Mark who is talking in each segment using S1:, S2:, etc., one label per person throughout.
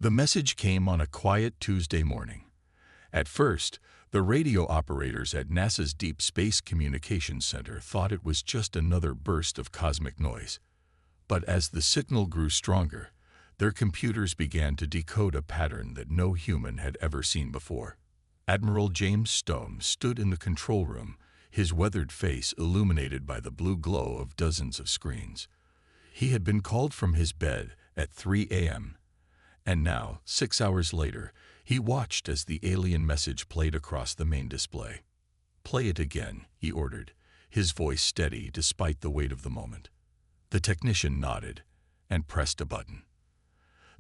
S1: The message came on a quiet Tuesday morning. At first, the radio operators at NASA's Deep Space Communications Center thought it was just another burst of cosmic noise. But as the signal grew stronger, their computers began to decode a pattern that no human had ever seen before. Admiral James Stone stood in the control room, his weathered face illuminated by the blue glow of dozens of screens. He had been called from his bed at 3 a.m., and now, 6 hours later, he watched as the alien message played across the main display. "Play it again," he ordered, his voice steady despite the weight of the moment. The technician nodded and pressed a button.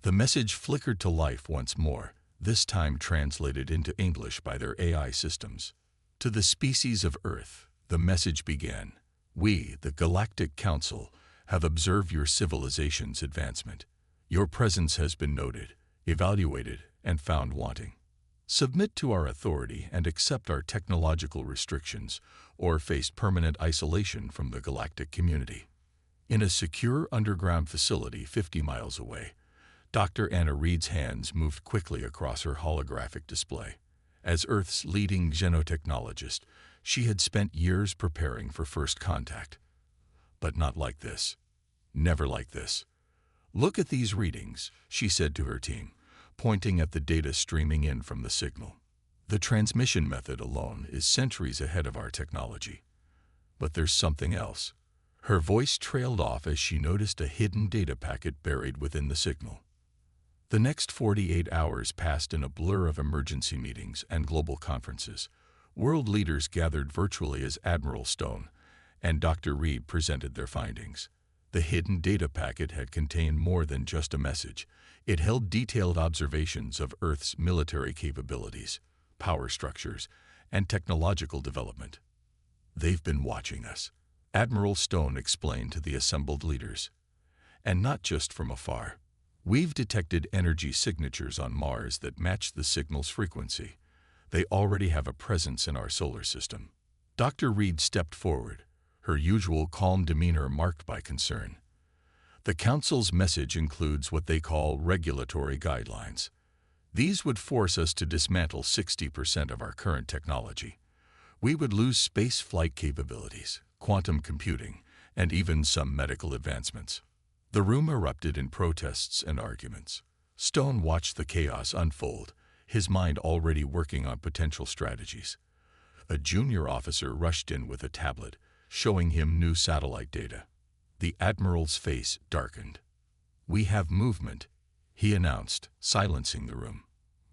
S1: The message flickered to life once more, this time translated into English by their AI systems. To the species of Earth, the message began. "We, the Galactic Council, have observed your civilization's advancement. Your presence has been noted, evaluated, and found wanting. Submit to our authority and accept our technological restrictions, or face permanent isolation from the galactic community." In a secure underground facility 50 miles away, Dr. Anna Reed's hands moved quickly across her holographic display. As Earth's leading xenotechnologist, she had spent years preparing for first contact. But not like this. Never like this. "Look at these readings," she said to her team, pointing at the data streaming in from the signal. "The transmission method alone is centuries ahead of our technology. But there's something else." Her voice trailed off as she noticed a hidden data packet buried within the signal. The next 48 hours passed in a blur of emergency meetings and global conferences. World leaders gathered virtually as Admiral Stone and Dr. Reed presented their findings. The hidden data packet had contained more than just a message. It held detailed observations of Earth's military capabilities, power structures, and technological development. "They've been watching us," Admiral Stone explained to the assembled leaders. "And not just from afar. We've detected energy signatures on Mars that match the signal's frequency. They already have a presence in our solar system." Dr. Reed stepped forward, her usual calm demeanor marked by concern. "The Council's message includes what they call regulatory guidelines. These would force us to dismantle 60% of our current technology. We would lose space flight capabilities, quantum computing, and even some medical advancements." The room erupted in protests and arguments. Stone watched the chaos unfold, his mind already working on potential strategies. A junior officer rushed in with a tablet, showing him new satellite data. The Admiral's face darkened. "We have movement," he announced, silencing the room.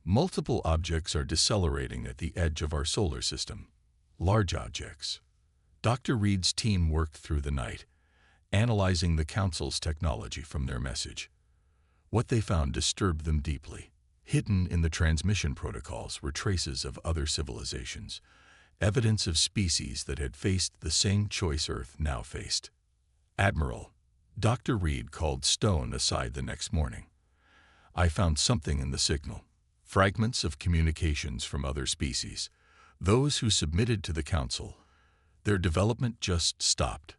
S1: "Multiple objects are decelerating at the edge of our solar system. Large objects." Dr. Reed's team worked through the night, analyzing the Council's technology from their message. What they found disturbed them deeply. Hidden in the transmission protocols were traces of other civilizations, evidence of species that had faced the same choice Earth now faced. "Admiral," Dr. Reed called Stone aside the next morning, "I found something in the signal. Fragments of communications from other species. Those who submitted to the Council. Their development just stopped.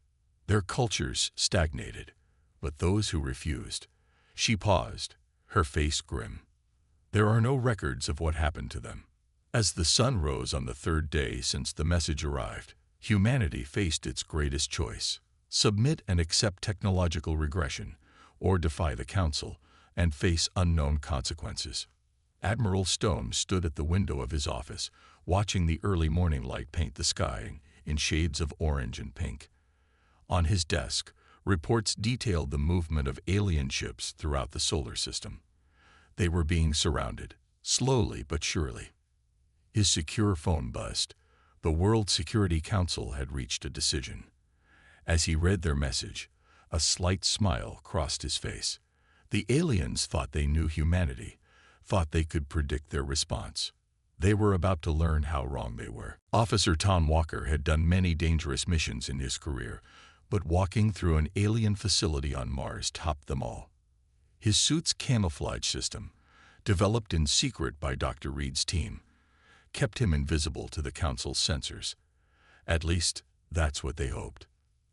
S1: Their cultures stagnated. But those who refused." She paused, her face grim. "There are no records of what happened to them." As the sun rose on the third day since the message arrived, humanity faced its greatest choice: submit and accept technological regression, or defy the Council and face unknown consequences. Admiral Stone stood at the window of his office, watching the early morning light paint the sky in shades of orange and pink. On his desk, reports detailed the movement of alien ships throughout the solar system. They were being surrounded, slowly but surely. His secure phone buzzed. The World Security Council had reached a decision. As he read their message, a slight smile crossed his face. The aliens thought they knew humanity, thought they could predict their response. They were about to learn how wrong they were. Officer Tom Walker had done many dangerous missions in his career, but walking through an alien facility on Mars topped them all. His suit's camouflage system, developed in secret by Dr. Reed's team, kept him invisible to the Council's sensors. At least, that's what they hoped.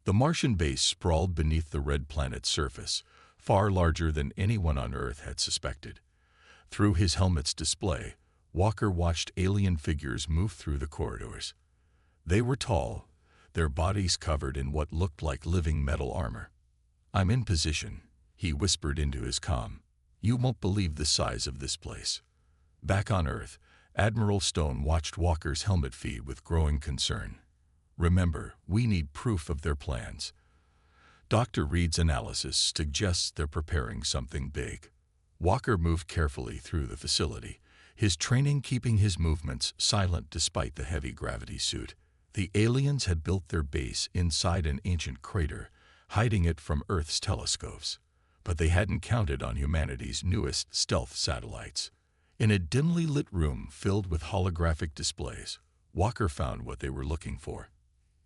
S1: The Martian base sprawled beneath the red planet's surface, far larger than anyone on Earth had suspected. Through his helmet's display, Walker watched alien figures move through the corridors. They were tall, their bodies covered in what looked like living metal armor. "I'm in position," he whispered into his comm. "You won't believe the size of this place." Back on Earth, Admiral Stone watched Walker's helmet feed with growing concern. "Remember, we need proof of their plans." Dr. Reed's analysis suggests they're preparing something big. Walker moved carefully through the facility, his training keeping his movements silent despite the heavy gravity suit. The aliens had built their base inside an ancient crater, hiding it from Earth's telescopes. But they hadn't counted on humanity's newest stealth satellites. In a dimly lit room filled with holographic displays, Walker found what they were looking for.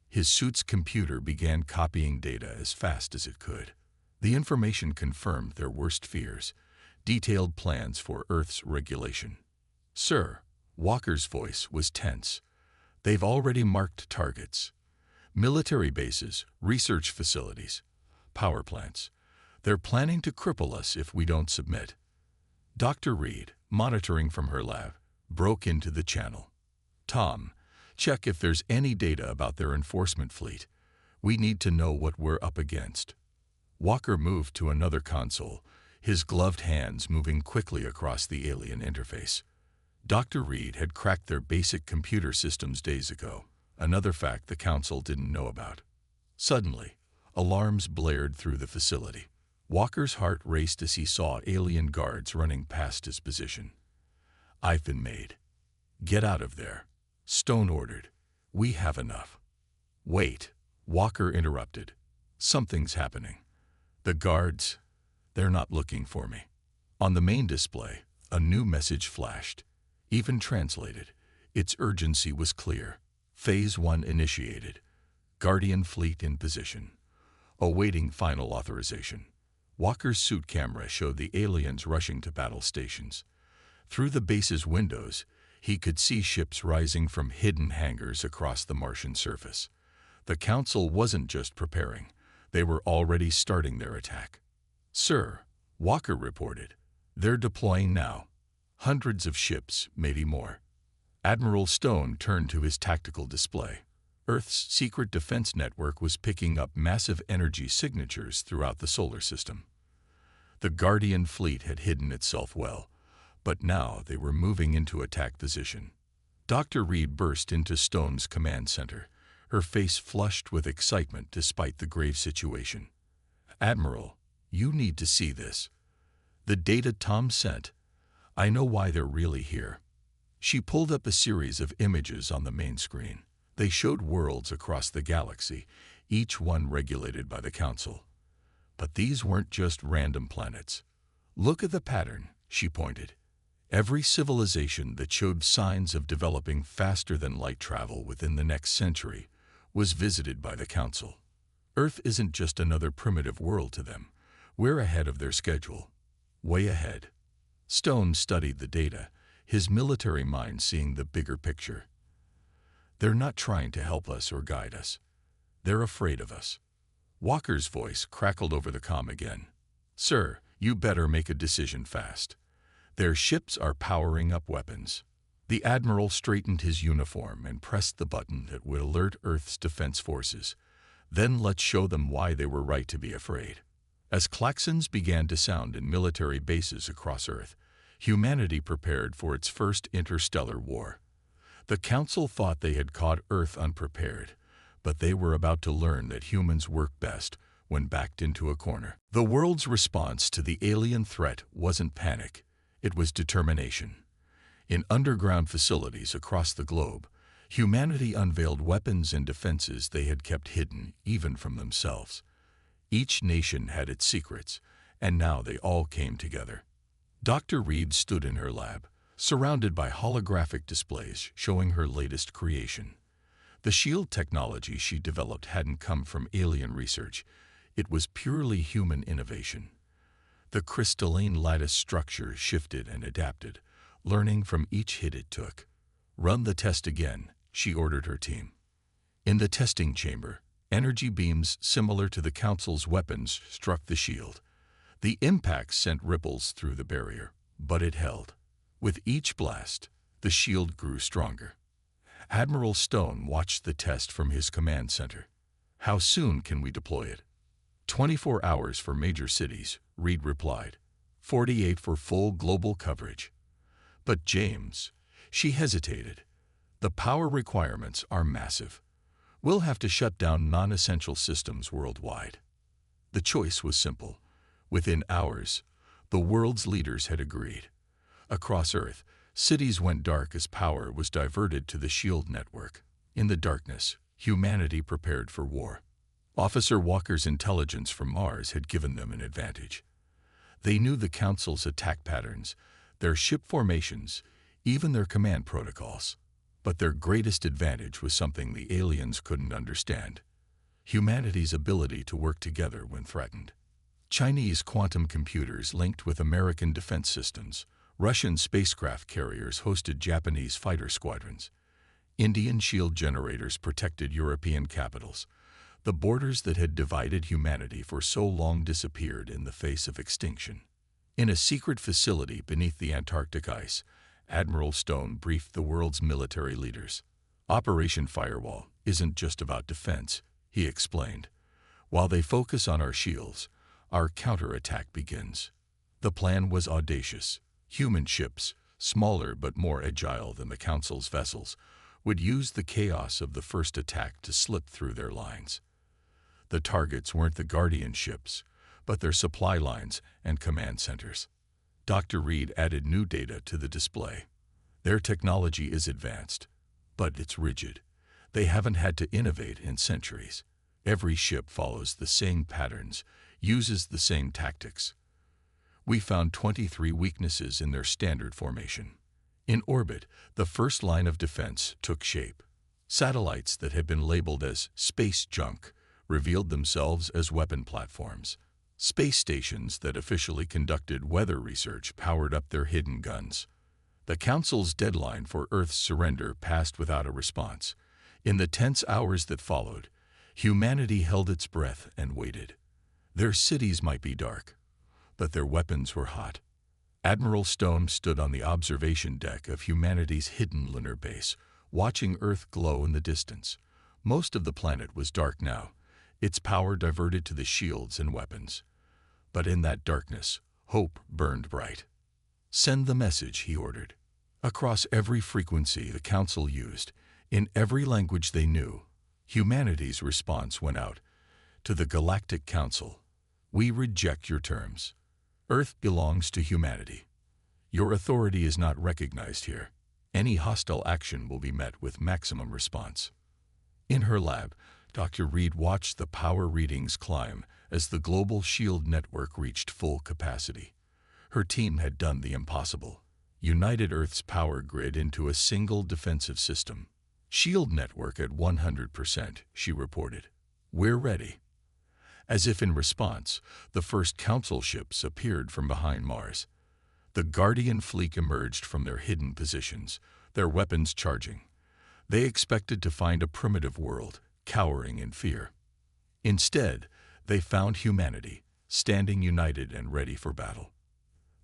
S1: His suit's computer began copying data as fast as it could. The information confirmed their worst fears, detailed plans for Earth's regulation. "Sir," Walker's voice was tense. "They've already marked targets. Military bases, research facilities, power plants. They're planning to cripple us if we don't submit." Dr. Reed, monitoring from her lab, broke into the channel. "Tom, check if there's any data about their enforcement fleet. We need to know what we're up against." Walker moved to another console, his gloved hands moving quickly across the alien interface. Dr. Reed had cracked their basic computer systems days ago, another fact the Council didn't know about. Suddenly, alarms blared through the facility. Walker's heart raced as he saw alien guards running past his position. "I've been made. Get out of there," Stone ordered. "We have enough." "Wait," Walker interrupted. "Something's happening. The guards, they're not looking for me." On the main display, a new message flashed. Even translated, its urgency was clear. Phase 1 initiated. Guardian fleet in position. Awaiting final authorization. Walker's suit camera showed the aliens rushing to battle stations. Through the base's windows, he could see ships rising from hidden hangars across the Martian surface. The Council wasn't just preparing. They were already starting their attack. "Sir," Walker reported, "they're deploying now. Hundreds of ships, maybe more." Admiral Stone turned to his tactical display. Earth's secret defense network was picking up massive energy signatures throughout the solar system. The Guardian fleet had hidden itself well, but now they were moving into attack position. Dr. Reed burst into Stone's command center, her face flushed with excitement despite the grave situation. "Admiral, you need to see this. The data Tom sent. I know why they're really here." She pulled up a series of images on the main screen. They showed worlds across the galaxy, each one regulated by the Council. But these weren't just random planets. "Look at the pattern," she pointed. Every civilization that showed signs of developing faster than light travel within the next century was visited by the Council. Earth isn't just another primitive world to them. We're ahead of their schedule. Way ahead. Stone studied the data, his military mind seeing the bigger picture. "They're not trying to help us or guide us. They're afraid of us." Walker's voice crackled over the comm again. "Sir, you better make a decision fast. Their ships are powering up weapons." The Admiral straightened his uniform and pressed the button that would alert Earth's defense forces. "Then let's show them why they were right to be afraid." As klaxons began to sound in military bases across Earth, humanity prepared for its first interstellar war. The Council thought they had caught Earth unprepared, but they were about to learn that humans work best when backed into a corner. The world's response to the alien threat wasn't panic, it was determination. In underground facilities across the globe, humanity unveiled weapons and defenses they had kept hidden even from themselves. Each nation had its secrets, and now they all came together. Dr. Reed stood in her lab, surrounded by holographic displays showing her latest creation. The shield technology she developed hadn't come from alien research. It was purely human innovation. The crystalline lattice structure shifted and adapted, learning from each hit it took. "Run the test again," she ordered her team. In the testing chamber, energy beams similar to the Council's weapons struck the shield. The impact sent ripples through the barrier, but it held. With each blast, the shield grew stronger. Admiral Stone watched the test from his command center. "How soon can we deploy it?" 24 hours for major cities, Reed replied. 48 for full global coverage. "But James," she hesitated, "the power requirements are massive. We'll have to shut down non-essential systems worldwide." The choice was simple. Within hours, the world's leaders had agreed. Across Earth, cities went dark as power was diverted to the SHIELD network. In the darkness, humanity prepared for war. Officer Walker's intelligence from Mars had given them an advantage. They knew the Council's attack patterns, their ship formations, even their command protocols. But their greatest advantage was something the aliens couldn't understand: humanity's ability to work together when threatened. Chinese quantum computers linked with American defense systems. Russian spacecraft carriers hosted Japanese fighter squadrons. Indian shield generators protected European capitals. The borders that had divided humanity for so long disappeared in the face of extinction. In a secret facility beneath the Antarctic ice, Admiral Stone briefed the world's military leaders. "Operation Firewall isn't just about defense," he explained. "While they focus on our shields, our counterattack begins." The plan was audacious. Human ships, smaller but more agile than the Council's vessels, would use the chaos of the first attack to slip through their lines. The targets weren't the Guardian ships, but their supply lines and command centers. Dr. Reed added new data to the display. "Their technology is advanced, but it's rigid. They haven't had to innovate in centuries. Every ship follows the same patterns, uses the same tactics. We found 23 weaknesses in their standard formation." In orbit, the first line of defense took shape. Satellites that had been labeled as space junk revealed themselves as weapon platforms. Space stations that officially conducted weather research powered up their hidden guns. The Council's deadline for Earth's surrender passed without a response. In the tense hours that followed, humanity held its breath and waited. Their cities might be dark, but their weapons were hot. Admiral Stone stood on the observation deck of humanity's hidden lunar base, watching Earth glow in the distance. Most of the planet was dark now, its power diverted to the shields and weapons. But in that darkness, hope burned bright. "Send the message," he ordered. Across every frequency the Council used, in every language they knew, humanity's response went out. "To the Galactic Council, we reject your terms. Earth belongs to humanity. Your authority is not recognized here. Any hostile action will be met with maximum response." In her lab, Dr. Reed watched the power readings climb as the global SHIELD network reached full capacity. Her team had done the impossible: united Earth's power grid into a single defensive system. "SHIELD network at 100%, she reported. "We're ready." As if in response, the first Council ships appeared from behind Mars. The Guardian fleet emerged from their hidden positions, their weapons charging. They expected to find a primitive world, cowering in fear. Instead, they found humanity, standing united and ready for battle.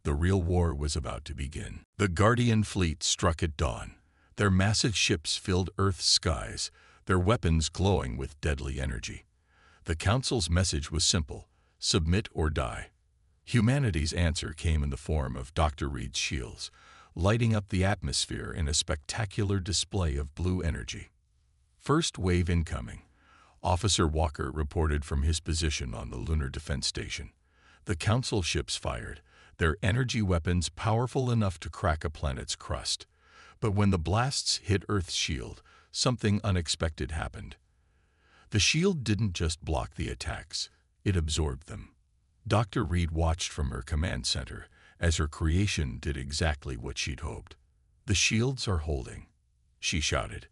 S1: The real war was about to begin. The Guardian fleet struck at dawn. Their massive ships filled Earth's skies, their weapons glowing with deadly energy. The Council's message was simple: submit or die. Humanity's answer came in the form of Dr. Reed's shields, lighting up the atmosphere in a spectacular display of blue energy. "First wave incoming," Officer Walker reported from his position on the Lunar Defense Station. The Council ships fired, their energy weapons powerful enough to crack a planet's crust. But when the blasts hit Earth's shield, something unexpected happened. The shield didn't just block the attacks, it absorbed them. Dr. Reed watched from her command center as her creation did exactly what she'd hoped. "The shields are holding," she shouted,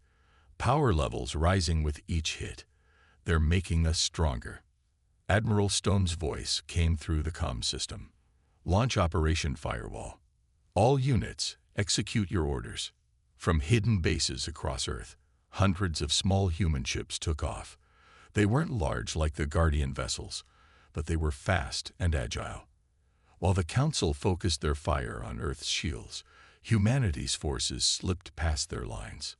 S1: power levels rising with each hit. "They're making us stronger." Admiral Stone's voice came through the comm system. "Launch Operation Firewall. All units, execute your orders." From hidden bases across Earth, hundreds of small human ships took off. They weren't large like the Guardian vessels, but they were fast and agile. While the Council focused their fire on Earth's shields, Humanity's forces slipped past their lines.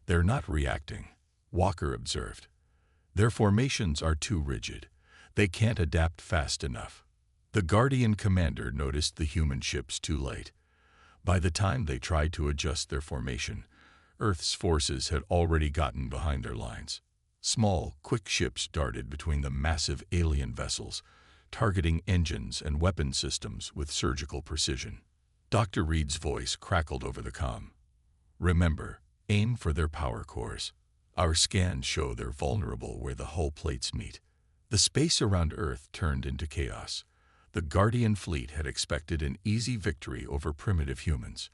S1: They're not reacting, Walker observed. Their formations are too rigid. They can't adapt fast enough. The Guardian commander noticed the human ships too late. By the time they tried to adjust their formation, Earth's forces had already gotten behind their lines. Small, quick ships darted between the massive alien vessels, targeting engines and weapon systems with surgical precision. Dr. Reed's voice crackled over the comm. Remember, aim for their power cores. Our scans show they're vulnerable where the hull plates meet. The space around Earth turned into chaos. The Guardian fleet had expected an easy victory over primitive humans.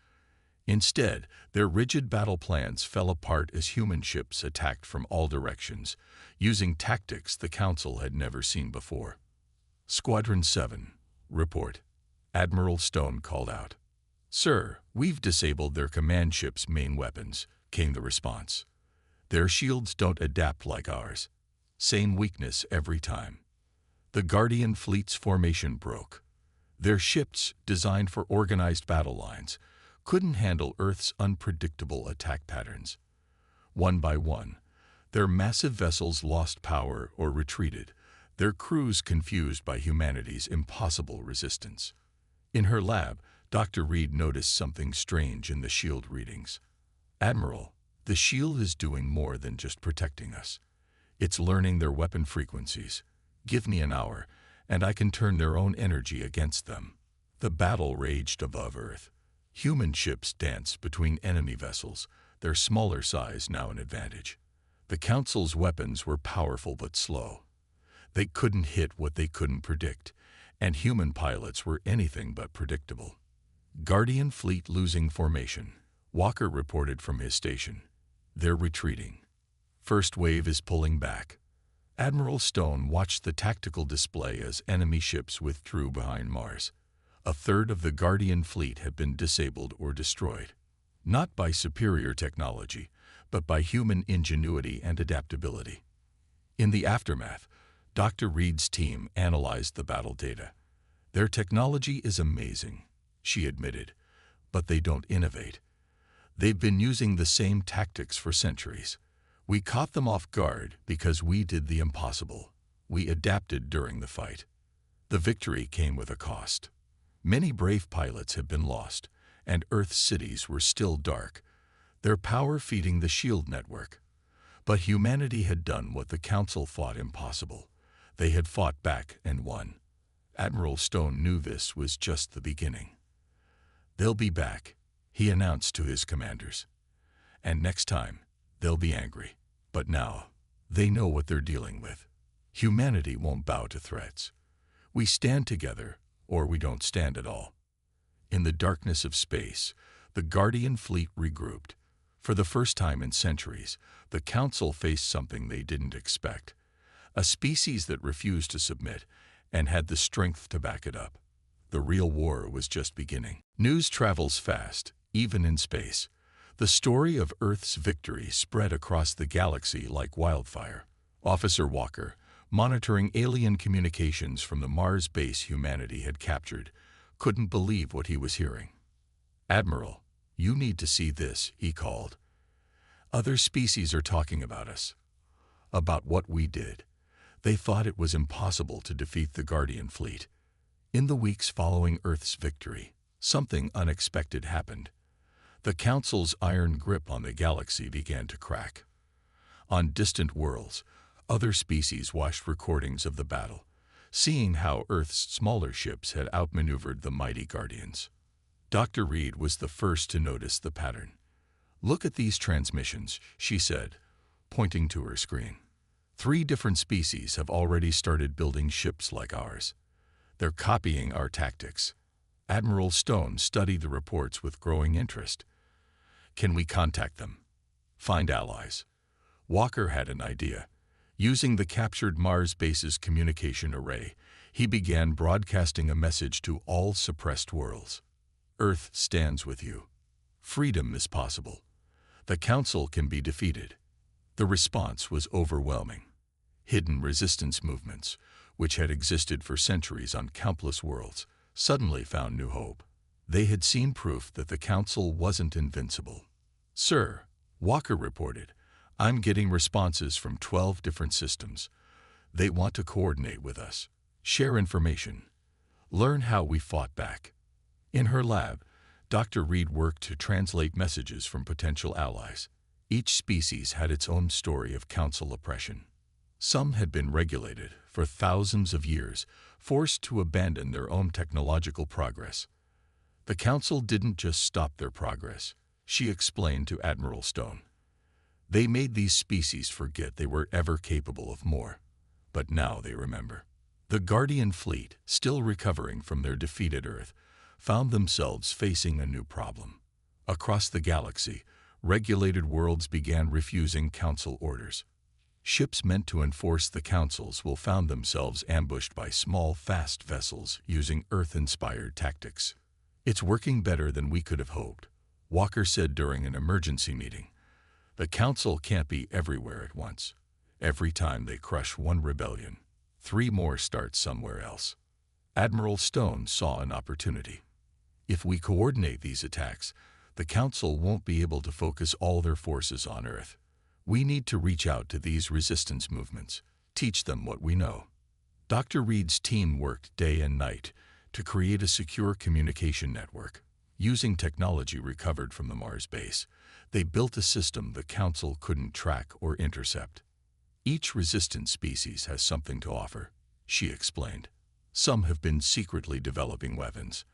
S1: Instead, their rigid battle plans fell apart as human ships attacked from all directions, using tactics the Council had never seen before. Squadron 7, report. Admiral Stone called out. Sir, we've disabled their command ship's main weapons, came the response. Their shields don't adapt like ours. Same weakness every time. The Guardian fleet's formation broke. Their ships, designed for organized battle lines, couldn't handle Earth's unpredictable attack patterns. One by one, their massive vessels lost power or retreated, their crews confused by humanity's impossible resistance. In her lab, Dr. Reed noticed something strange in the shield readings. Admiral, the shield is doing more than just protecting us. It's learning their weapon frequencies. Give me an hour, and I can turn their own energy against them. The battle raged above Earth. Human ships danced between enemy vessels, their smaller size now an advantage. The Council's weapons were powerful but slow. They couldn't hit what they couldn't predict, and human pilots were anything but predictable. Guardian fleet losing formation, Walker reported from his station. They're retreating. First wave is pulling back. Admiral Stone watched the tactical display as enemy ships withdrew behind Mars. A third of the Guardian fleet had been disabled or destroyed, not by superior technology, but by human ingenuity and adaptability. In the aftermath, Dr. Reed's team analyzed the battle data. Their technology is amazing, she admitted, but they don't innovate. They've been using the same tactics for centuries. We caught them off guard because we did the impossible. We adapted during the fight. The victory came with a cost. Many brave pilots have been lost, and Earth's cities were still dark, their power feeding the shield network. But humanity had done what the Council thought impossible. They had fought back and won. Admiral Stone knew this was just the beginning. They'll be back, he announced to his commanders. And next time, they'll be angry. But now, they know what they're dealing with. Humanity won't bow to threats. We stand together, or we don't stand at all. In the darkness of space, the Guardian fleet regrouped. For the first time in centuries, the Council faced something they didn't expect. A species that refused to submit and had the strength to back it up. The real war was just beginning. News travels fast, even in space. The story of Earth's victory spread across the galaxy like wildfire. Officer Walker, monitoring alien communications from the Mars base humanity had captured, couldn't believe what he was hearing. Admiral, you need to see this, he called. Other species are talking about us. About what we did. They thought it was impossible to defeat the Guardian fleet. In the weeks following Earth's victory, something unexpected happened. The Council's iron grip on the galaxy began to crack. On distant worlds, other species watched recordings of the battle, seeing how Earth's smaller ships had outmaneuvered the mighty Guardians. Dr. Reed was the first to notice the pattern. Look at these transmissions, she said, pointing to her screen. 3 different species have already started building ships like ours. They're copying our tactics. Admiral Stone studied the reports with growing interest. Can we contact them? Find allies. Walker had an idea. Using the captured Mars base's communication array, he began broadcasting a message to all suppressed worlds. Earth stands with you. Freedom is possible. The Council can be defeated. The response was overwhelming. Hidden resistance movements, which had existed for centuries on countless worlds, suddenly found new hope. They had seen proof that the Council wasn't invincible. "Sir," Walker reported, "I'm getting responses from 12 different systems. They want to coordinate with us, share information, learn how we fought back." In her lab, Dr. Reed worked to translate messages from potential allies. Each species had its own story of Council oppression. Some had been regulated for thousands of years, forced to abandon their own technological progress. The Council didn't just stop their progress, she explained to Admiral Stone. They made these species forget they were ever capable of more. But now they remember. The Guardian fleet, still recovering from their defeated Earth, found themselves facing a new problem. Across the galaxy, regulated worlds began refusing Council orders. Ships meant to enforce the Council's will found themselves ambushed by small, fast vessels using Earth-inspired tactics. "It's working better than we could have hoped," Walker said during an emergency meeting. "The Council can't be everywhere at once. Every time they crush one rebellion, 3 more start somewhere else." Admiral Stone saw an opportunity. "If we coordinate these attacks, the Council won't be able to focus all their forces on Earth. We need to reach out to these resistance movements, teach them what we know." Dr. Reed's team worked day and night to create a secure communication network. Using technology recovered from the Mars base, they built a system the Council couldn't track or intercept. "Each resistant species has something to offer," she explained. "Some have been secretly developing weapons.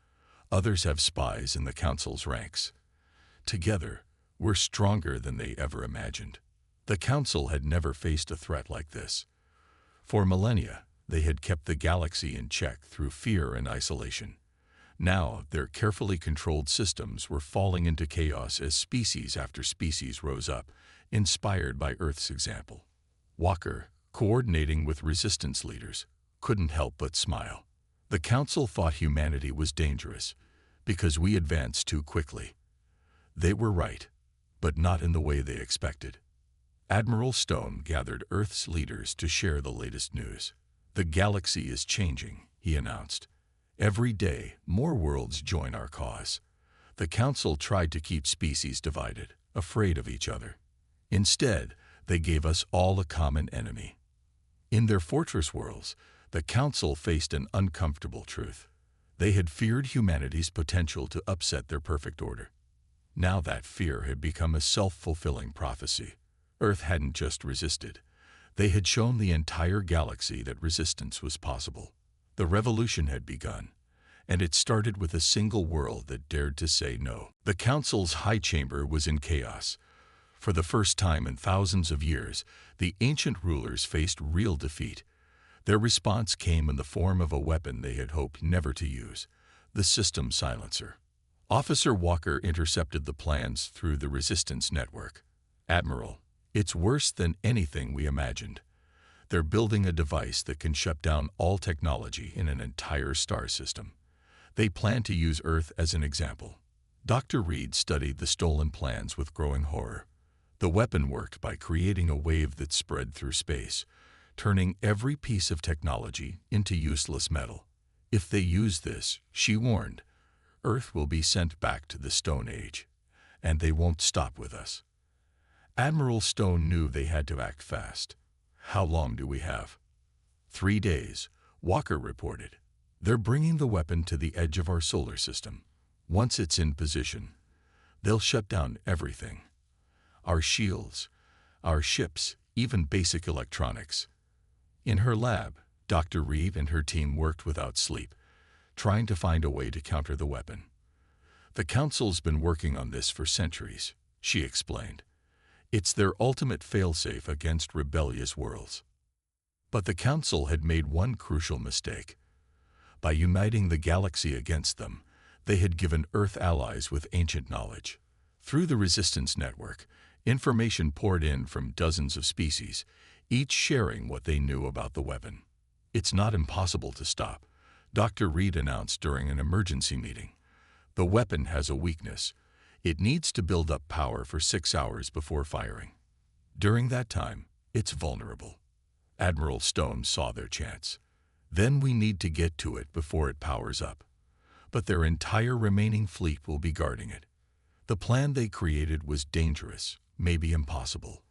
S1: Others have spies in the Council's ranks. Together, we're stronger than they ever imagined." The Council had never faced a threat like this. For millennia, they had kept the galaxy in check through fear and isolation. Now, their carefully controlled systems were falling into chaos as species after species rose up, inspired by Earth's example. Walker, coordinating with resistance leaders, couldn't help but smile. The Council thought humanity was dangerous because we advanced too quickly. They were right, but not in the way they expected. Admiral Stone gathered Earth's leaders to share the latest news. "The galaxy is changing," he announced. "Every day, more worlds join our cause." The Council tried to keep species divided, afraid of each other. Instead, they gave us all a common enemy. In their fortress worlds, the Council faced an uncomfortable truth. They had feared humanity's potential to upset their perfect order. Now that fear had become a self-fulfilling prophecy. Earth hadn't just resisted. They had shown the entire galaxy that resistance was possible. The revolution had begun, and it started with a single world that dared to say no. The Council's high chamber was in chaos. For the first time in thousands of years, the ancient rulers faced real defeat. Their response came in the form of a weapon they had hoped never to use, the system silencer. Officer Walker intercepted the plans through the resistance network. "Admiral, it's worse than anything we imagined. They're building a device that can shut down all technology in an entire star system. They plan to use Earth as an example." Dr. Reed studied the stolen plans with growing horror. The weapon worked by creating a wave that spread through space, turning every piece of technology into useless metal. "If they use this," she warned, "Earth will be sent back to the Stone Age, and they won't stop with us." Admiral Stone knew they had to act fast. "How long do we have?" 3 days, Walker reported. "They're bringing the weapon to the edge of our solar system. Once it's in position, they'll shut down everything. Our shields, our ships, even basic electronics." In her lab, Dr. Reed and her team worked without sleep, trying to find a way to counter the weapon. "The Council's been working on this for centuries," she explained. "It's their ultimate failsafe against rebellious worlds." But the Council had made one crucial mistake. By uniting the galaxy against them, they had given Earth allies with ancient knowledge. Through the resistance network, information poured in from dozens of species, each sharing what they knew about the weapon. "It's not impossible to stop," Dr. Reed announced during an emergency meeting. "The weapon has a weakness. It needs to build up power for 6 hours before firing. During that time, it's vulnerable." Admiral Stone saw their chance. "Then we need to get to it before it powers up." but their entire remaining fleet will be guarding it. The plan they created was dangerous, maybe impossible.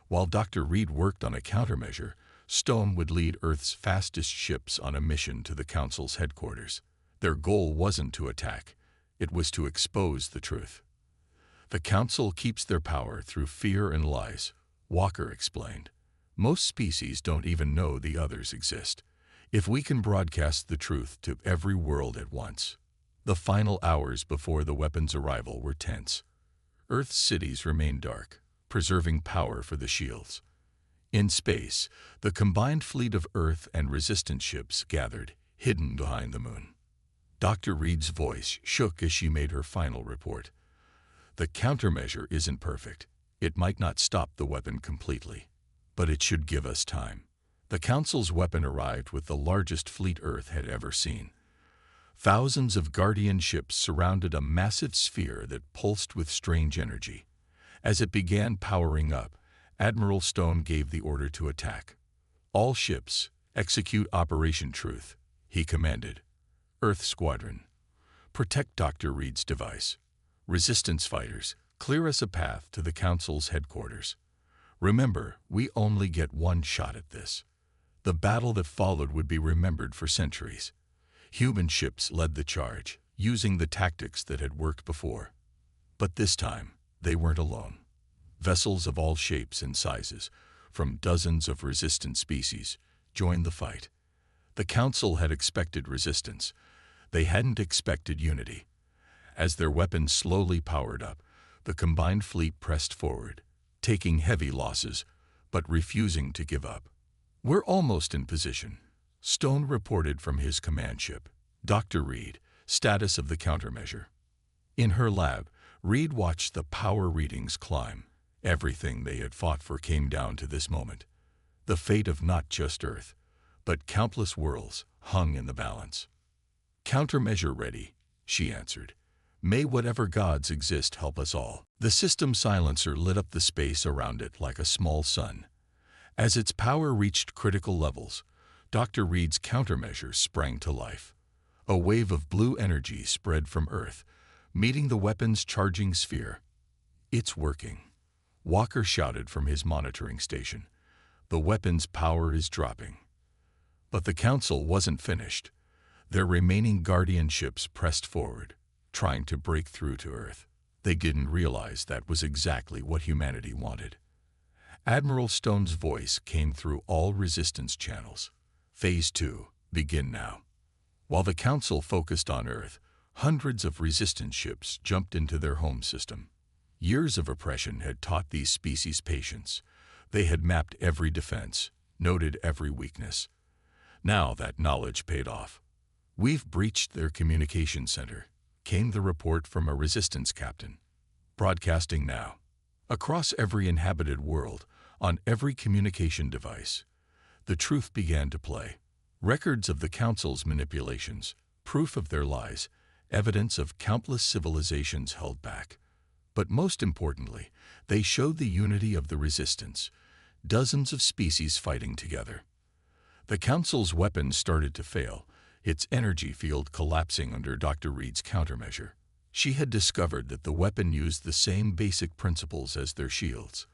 S1: While Dr. Reed worked on a countermeasure, Stone would lead Earth's fastest ships on a mission to the Council's headquarters. Their goal wasn't to attack, it was to expose the truth. The Council keeps their power through fear and lies, Walker explained. Most species don't even know the others exist. If we can broadcast the truth to every world at once. The final hours before the weapon's arrival were tense. Earth's cities remained dark, preserving power for the shields. In space, the combined fleet of Earth and Resistance ships gathered, hidden behind the moon. Dr. Reed's voice shook as she made her final report. The countermeasure isn't perfect. It might not stop the weapon completely, but it should give us time. The Council's weapon arrived with the largest fleet Earth had ever seen. Thousands of Guardian ships surrounded a massive sphere that pulsed with strange energy. As it began powering up, Admiral Stone gave the order to attack. All ships, execute Operation Truth, he commanded. Earth Squadron, protect Dr. Reed's device. Resistance fighters, clear us a path to the Council's headquarters. Remember, we only get one shot at this. The battle that followed would be remembered for centuries. Human ships led the charge, using the tactics that had worked before. But this time, they weren't alone. Vessels of all shapes and sizes, from dozens of resistant species, joined the fight. The Council had expected resistance. They hadn't expected unity. As their weapons slowly powered up, the combined fleet pressed forward, taking heavy losses, but refusing to give up. We're almost in position, Stone reported from his command ship. Dr. Reed, status of the countermeasure. In her lab, Reed watched the power readings climb. Everything they had fought for came down to this moment. The fate of not just Earth, but countless worlds hung in the balance. Countermeasure ready, she answered. May whatever gods exist help us all. The system silencer lit up the space around it like a small sun. As its power reached critical levels, Dr. Reed's countermeasure sprang to life. A wave of blue energy spread from Earth, meeting the weapon's charging sphere. It's working, Walker shouted from his monitoring station. The weapon's power is dropping. But the Council wasn't finished. Their remaining Guardian ships pressed forward, trying to break through to Earth. They didn't realize that was exactly what humanity wanted. Admiral Stone's voice came through all resistance channels. Phase 2, begin now. While the Council focused on Earth, hundreds of resistance ships jumped into their home system. Years of oppression had taught these species patience. They had mapped every defense, noted every weakness. Now that knowledge paid off. We've breached their communication center, came the report from a resistance captain. Broadcasting now. Across every inhabited world, on every communication device, the truth began to play. Records of the Council's manipulations, proof of their lies, evidence of countless civilizations held back. But most importantly, they showed the unity of the resistance, dozens of species fighting together. The Council's weapons started to fail, its energy field collapsing under Dr. Reed's countermeasure. She had discovered that the weapon used the same basic principles as their shields.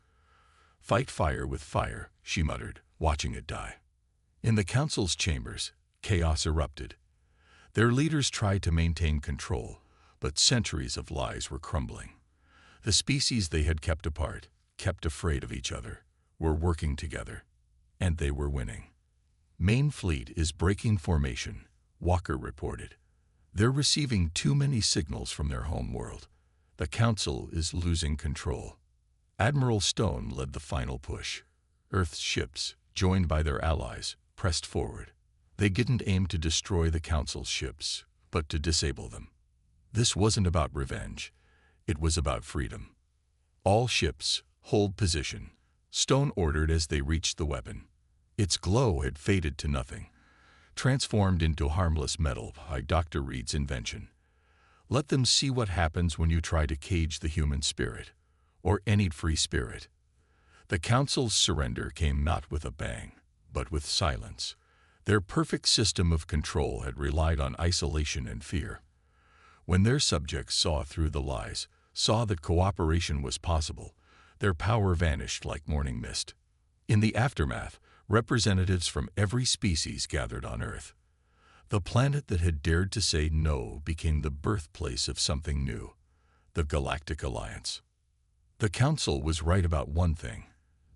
S1: Fight fire with fire, she muttered, watching it die. In the Council's chambers, chaos erupted. Their leaders tried to maintain control, but centuries of lies were crumbling. The species they had kept apart, kept afraid of each other, were working together, and they were winning. Main fleet is breaking formation, Walker reported. They're receiving too many signals from their home world. The Council is losing control. Admiral Stone led the final push. Earth's ships, joined by their allies, pressed forward. They didn't aim to destroy the Council's ships, but to disable them. This wasn't about revenge. It was about freedom. All ships, hold position, Stone ordered as they reached the weapon. Its glow had faded to nothing, transformed into harmless metal by Dr. Reed's invention. Let them see what happens when you try to cage the human spirit, or any free spirit. The Council's surrender came not with a bang, but with silence. Their perfect system of control had relied on isolation and fear. When their subjects saw through the lies, saw that cooperation was possible, their power vanished like morning mist. In the aftermath, representatives from every species gathered on Earth. The planet that had dared to say no became the birthplace of something new, the Galactic Alliance. The Council was right about one thing.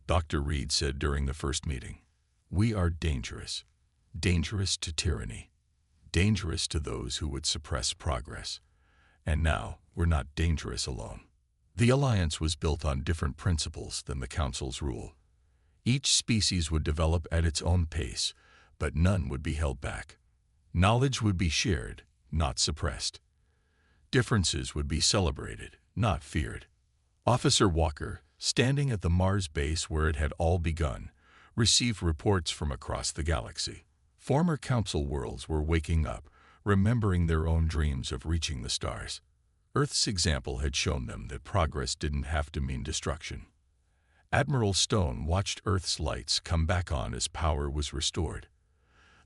S1: Dr. Reed said during the first meeting, "We are dangerous. Dangerous to tyranny. Dangerous to those who would suppress progress. And now, we're not dangerous alone." The Alliance was built on different principles than the Council's rule. Each species would develop at its own pace, but none would be held back. Knowledge would be shared, not suppressed. Differences would be celebrated, not feared. Officer Walker, standing at the Mars base where it had all begun, received reports from across the galaxy. Former Council worlds were waking up, remembering their own dreams of reaching the stars. Earth's example had shown them that progress didn't have to mean destruction. Admiral Stone watched Earth's lights come back on as power was restored.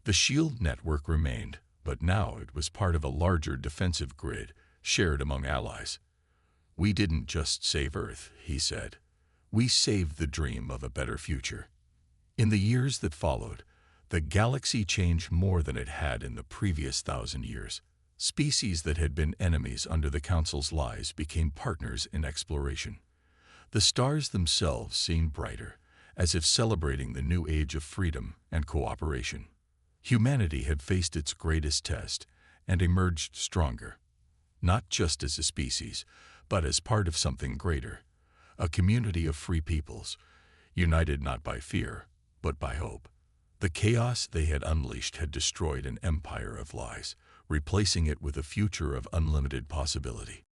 S1: The shield network remained, but now it was part of a larger defensive grid shared among allies. "We didn't just save Earth," he said. "We saved the dream of a better future." In the years that followed, the galaxy changed more than it had in the previous 1,000 years. Species that had been enemies under the Council's lies became partners in exploration. The stars themselves seemed brighter, as if celebrating the new age of freedom and cooperation. Humanity had faced its greatest test and emerged stronger, not just as a species, but as part of something greater, a community of free peoples, united not by fear, but by hope. The chaos they had unleashed had destroyed an empire of lies, replacing it with a future of unlimited possibility.